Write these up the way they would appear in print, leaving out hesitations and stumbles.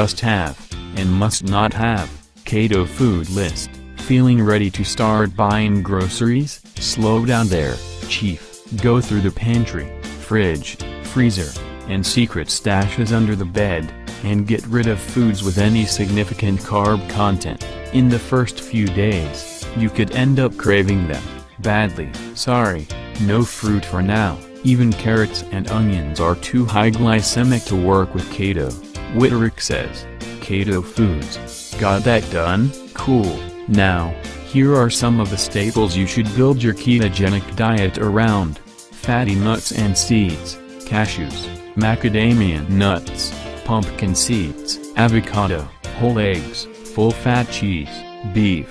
must-have, and must-not-have, Keto food list. Feeling ready to start buying groceries? Slow down there, chief. Go through the pantry, fridge, freezer, and secret stashes under the bed, and get rid of foods with any significant carb content. In the first few days, you could end up craving them badly. Sorry, no fruit for now. Even carrots and onions are too high glycemic to work with keto, Wittrock says. Keto Foods. Got that done? Cool. Now, here are some of the staples you should build your ketogenic diet around. Fatty nuts and seeds, cashews, macadamia nuts, pumpkin seeds, avocado, whole eggs, full-fat cheese, beef,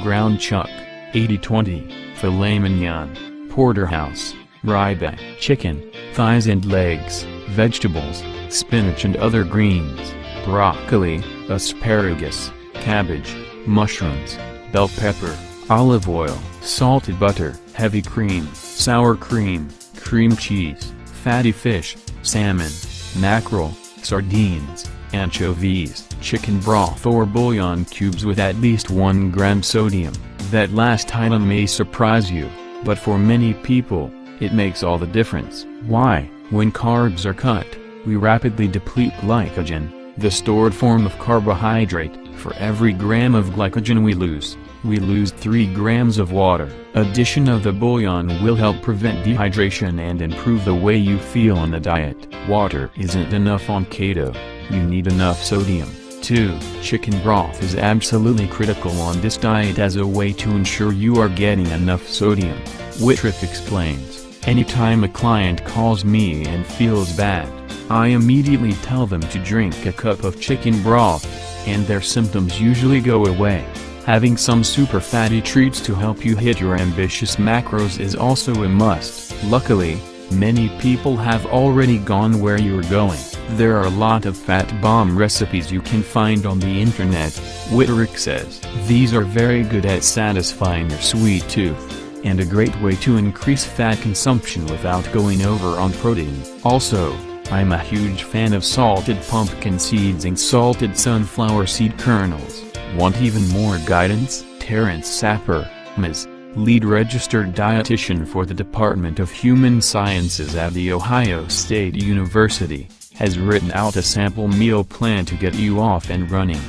ground chuck, 80-20, filet mignon, porterhouse, ribeye, chicken, thighs and legs, vegetables, spinach and other greens, broccoli, asparagus, cabbage, mushrooms, bell pepper, olive oil, salted butter, heavy cream, sour cream, cream cheese, fatty fish, salmon, mackerel, sardines, anchovies, chicken broth or bouillon cubes with at least 1 gram sodium. That last item may surprise you, but for many people, it makes all the difference. Why? When carbs are cut, we rapidly deplete glycogen, the stored form of carbohydrate. For every gram of glycogen we lose 3 grams of water. Addition of the bouillon will help prevent dehydration and improve the way you feel on the diet. Water isn't enough on keto, you need enough sodium. 2. Chicken broth is absolutely critical on this diet as a way to ensure you are getting enough sodium. Wittrock explains, anytime a client calls me and feels bad, I immediately tell them to drink a cup of chicken broth, and their symptoms usually go away. Having some super fatty treats to help you hit your ambitious macros is also a must. Luckily, many people have already gone where you're going. There are a lot of fat bomb recipes you can find on the internet, Wittrock says. These are very good at satisfying your sweet tooth, and a great way to increase fat consumption without going over on protein. Also, I'm a huge fan of salted pumpkin seeds and salted sunflower seed kernels. Want even more guidance? Terrence Sapper, Ms., lead registered dietitian for the Department of Human Sciences at The Ohio State University, has written out a sample meal plan to get you off and running.